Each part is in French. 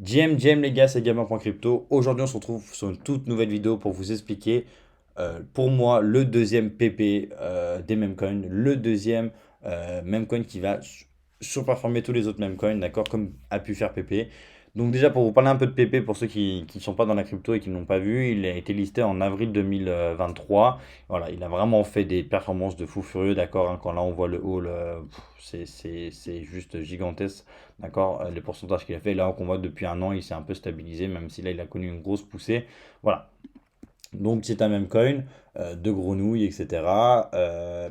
JM les gars, c'est Gamer.crypto. Aujourd'hui, on se retrouve sur une toute nouvelle vidéo pour vous expliquer, pour moi, le deuxième PP des memcoins, le deuxième memcoin qui va surperformer tous les autres memcoins, d'accord, comme a pu faire PP. Donc déjà, pour vous parler un peu de PP, pour ceux qui ne sont pas dans la crypto et qui ne l'ont pas vu, il a été listé en avril 2023. Voilà, il a vraiment fait des performances de fou furieux, d'accord, hein. Quand là, on voit le haul, c'est juste gigantesque. D'accord, les pourcentages qu'il a fait, là, qu'on voit depuis un an, il s'est un peu stabilisé, même si là, il a connu une grosse poussée. Voilà. Donc, c'est un même coin, de grenouilles, etc.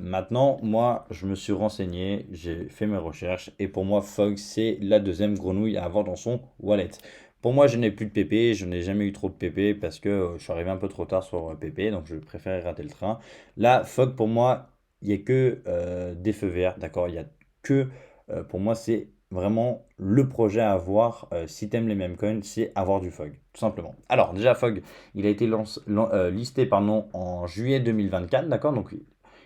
Maintenant, moi, je me suis renseigné, j'ai fait mes recherches, et pour moi, Fog, c'est la deuxième grenouille à avoir dans son wallet. Pour moi, je n'ai plus de PP, je n'ai jamais eu trop de PP parce que je suis arrivé un peu trop tard sur PP, donc je préfère rater le train. Là, Fog, pour moi, il n'y a que des feux verts, d'accord? Il y a que, pour moi, c'est vraiment le projet à avoir si t'aimes les mêmes coins, c'est avoir du Fog, tout simplement. Alors, déjà, Fog, il a été listé pardon, en juillet 2024, d'accord? Donc,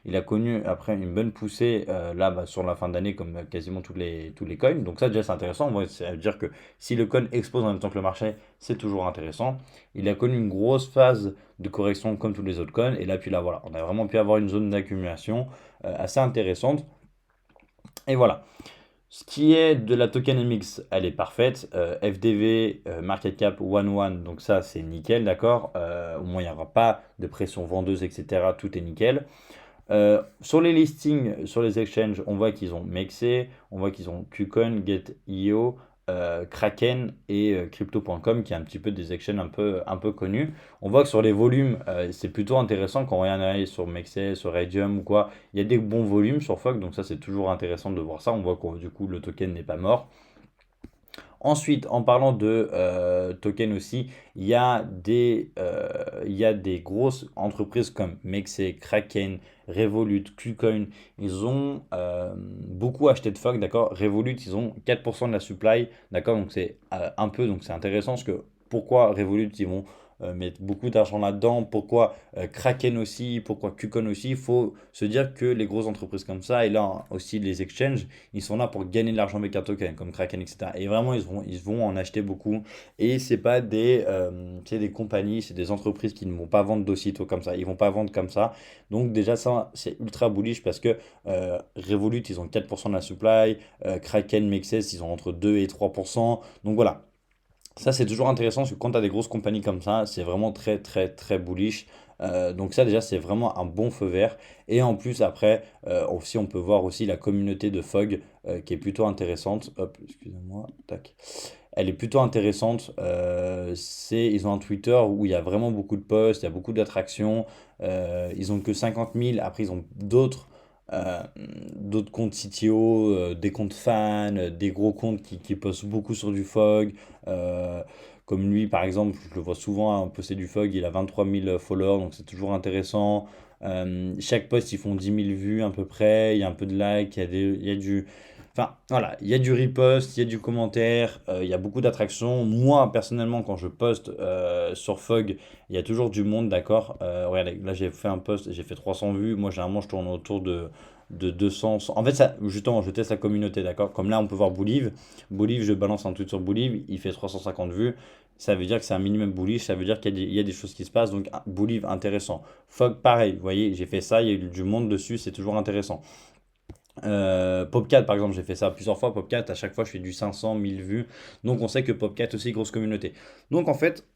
il a connu après une bonne poussée là sur la fin d'année, comme quasiment tous les coins. Donc, ça, déjà, c'est intéressant. Moi, ça veut dire que si le coin explose en même temps que le marché, c'est toujours intéressant. Il a connu une grosse phase de correction comme tous les autres coins. Et là, puis là, voilà, on a vraiment pu avoir une zone d'accumulation assez intéressante. Et voilà. Ce qui est de la tokenomics, elle est parfaite. FDV, market cap 1-1, donc ça c'est nickel, d'accord. Au moins il n'y aura pas de pression vendeuse, etc. Tout est nickel. Sur les listings, sur les exchanges, on voit qu'ils ont Mexc, on voit qu'ils ont KuCoin, Get.io, Kraken et Crypto.com, qui est un petit peu des exchanges un peu connus. On voit que sur les volumes, c'est plutôt intéressant quand on regarde sur Mexc, sur Radium ou quoi. Il y a des bons volumes sur Fog, donc ça c'est toujours intéressant de voir ça. On voit que du coup le token n'est pas mort. Ensuite, en parlant de tokens aussi, il y a des grosses entreprises comme Mexe, Kraken, Revolut, KuCoin. Ils ont beaucoup acheté de Fog, d'accord? Revolut, ils ont 4% de la supply, d'accord? Donc c'est un peu, donc c'est intéressant parce que pourquoi Revolut, ils vont mettre beaucoup d'argent là-dedans? Pourquoi Kraken aussi? Pourquoi KuCoin aussi? Il faut se dire que les grosses entreprises comme ça, et là aussi les exchanges, ils sont là pour gagner de l'argent avec un token, comme Kraken, etc. Et vraiment, ils vont en acheter beaucoup. Et c'est pas c'est des compagnies, c'est des entreprises qui ne vont pas vendre d'aussitôt comme ça. Ils vont pas vendre comme ça. Donc déjà, ça, c'est ultra bullish parce que Revolut, ils ont 4% de la supply. Kraken, Mexes, ils ont entre 2 et 3%. Donc voilà. Ça, c'est toujours intéressant parce que quand tu as des grosses compagnies comme ça, c'est vraiment très, très, très bullish. Donc ça, déjà, c'est vraiment un bon feu vert. Et en plus, après, aussi, on peut voir aussi la communauté de Fog qui est plutôt intéressante. Hop, excusez-moi, tac. Elle est plutôt intéressante. Ils ont un Twitter où il y a vraiment beaucoup de posts, il y a beaucoup d'attractions. Ils ont que 50 000. Après, ils ont euh, d'autres comptes CTO, des comptes fans, des gros comptes qui postent beaucoup sur du Fog. Euh, Comme lui, par exemple, je le vois souvent poster du Fog, il a 23 000 followers, donc c'est toujours intéressant. Chaque post, ils font 10 000 vues à peu près, il y a un peu de like, il y a du... Enfin, voilà, il y a du repost, il y a du commentaire, il y a beaucoup d'attractions. Moi, personnellement, quand je poste sur Fog, il y a toujours du monde, d'accord? Regardez, là, j'ai fait un post, j'ai fait 300 vues. Moi, généralement, je tourne autour de 200. En fait, ça, justement, je teste la communauté, d'accord? Comme là, on peut voir Boulive. Boulive, je balance un tweet sur Boulive, il fait 350 vues. Ça veut dire que c'est un minimum bullish, ça veut dire il y a des choses qui se passent. Donc, Boulive, intéressant. Fog, pareil, vous voyez, j'ai fait ça, il y a eu du monde dessus, c'est toujours intéressant. Popcat, par exemple, j'ai fait ça plusieurs fois. Popcat, à chaque fois, je fais du 500, 1000 vues. Donc, on sait que Popcat aussi, grosse communauté. Donc, en fait,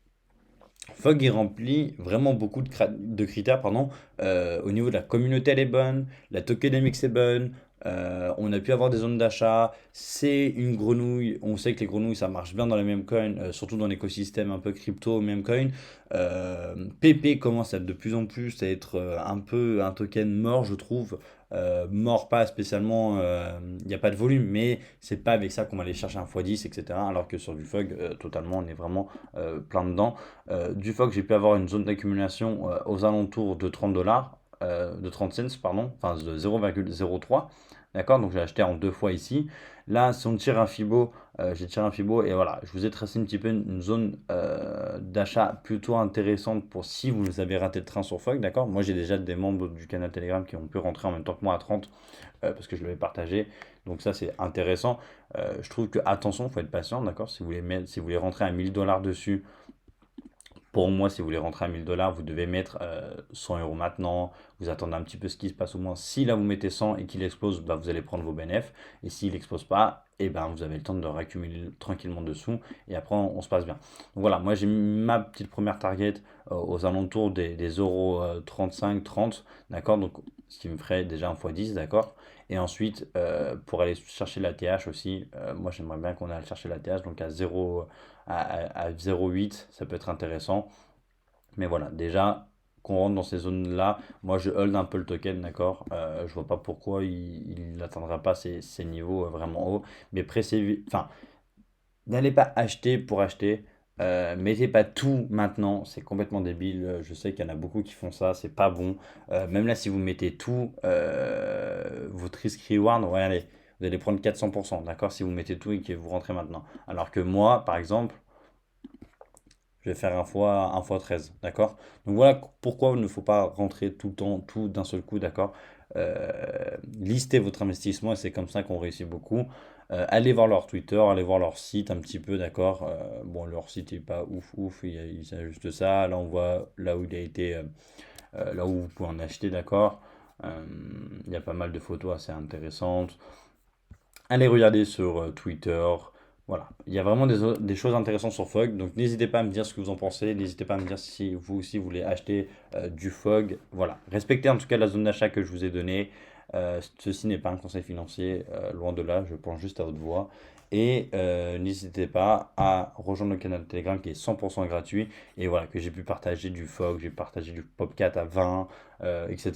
Fog, il remplit vraiment beaucoup de critères, pardon. Au niveau de la communauté, elle est bonne. La tokenomics est bonne. On a pu avoir des zones d'achat. C'est une grenouille. On sait que les grenouilles, ça marche bien dans les mêmes coins, surtout dans l'écosystème un peu crypto, même coin. PP commence de plus en plus à être un peu un token mort, je trouve. Mort pas spécialement, il n'y a pas de volume, mais c'est pas avec ça qu'on va aller chercher un x10, etc. Alors que sur du Fog, totalement, on est vraiment plein dedans. Du Fog, j'ai pu avoir une zone d'accumulation aux alentours de 30 dollars, de 30 cents, pardon, enfin de 0,03. d'accord? Donc j'ai acheté en deux fois ici. Là, si on tire un Fibo, j'ai tiré un Fibo et voilà, je vous ai tracé un petit peu une zone d'achat plutôt intéressante pour si vous avez raté le train sur Fogg, d'accord? Moi, j'ai déjà des membres du canal Telegram qui ont pu rentrer en même temps que moi à 30 parce que je l'avais partagé. Donc ça, c'est intéressant. Je trouve que, attention, il faut être patient, d'accord? Si vous voulez rentrer à 1000 $ dessus, pour moi, si vous voulez rentrer à 1000 $, vous devez mettre 100 euros maintenant. Vous attendez un petit peu ce qui se passe au moins. Si là vous mettez 100 et qu'il explose, bah, vous allez prendre vos bénéfices. Et s'il n'explose pas, et ben, vous avez le temps de réaccumuler tranquillement dessous. Et après, on se passe bien. Donc voilà, moi j'ai mis ma petite première target aux alentours des euros 35, 30. D'accord? Donc ce qui me ferait déjà un x10, d'accord? Et ensuite, pour aller chercher la TH aussi, moi j'aimerais bien qu'on aille chercher la TH, donc à 0, à 0,8, ça peut être intéressant. Mais voilà, déjà, qu'on rentre dans ces zones-là, moi je hold un peu le token, d'accord? Je vois pas pourquoi il n'atteindra pas ces niveaux vraiment hauts. Mais enfin, n'allez pas acheter pour acheter. Mettez pas tout maintenant, c'est complètement débile. Je sais qu'il y en a beaucoup qui font ça, c'est pas bon. Même là, si vous mettez tout, votre risk reward, regardez, vous allez prendre 400%, d'accord? Si vous mettez tout et que vous rentrez maintenant. Alors que moi, par exemple, je vais faire un fois 13, d'accord? Donc voilà pourquoi il ne faut pas rentrer tout le temps, tout d'un seul coup, d'accord? Listez votre investissement et c'est comme ça qu'on réussit beaucoup. Allez voir leur Twitter, allez voir leur site un petit peu, d'accord? Bon, leur site n'est pas ouf, ouf, il y a juste ça. Là, on voit là où il a été, là où vous pouvez en acheter, d'accord? Il y a pas mal de photos assez intéressantes. Allez regarder sur Twitter. Voilà, il y a vraiment des choses intéressantes sur Fogg. Donc n'hésitez pas à me dire ce que vous en pensez. N'hésitez pas à me dire si vous aussi voulez acheter du Fogg. Voilà, respectez en tout cas la zone d'achat que je vous ai donnée. Ceci n'est pas un conseil financier, loin de là, je pense juste à votre voix. Et n'hésitez pas à rejoindre le canal Telegram qui est 100% gratuit. Et voilà, que j'ai pu partager du Fogg, j'ai partagé du Popcat à 20, etc.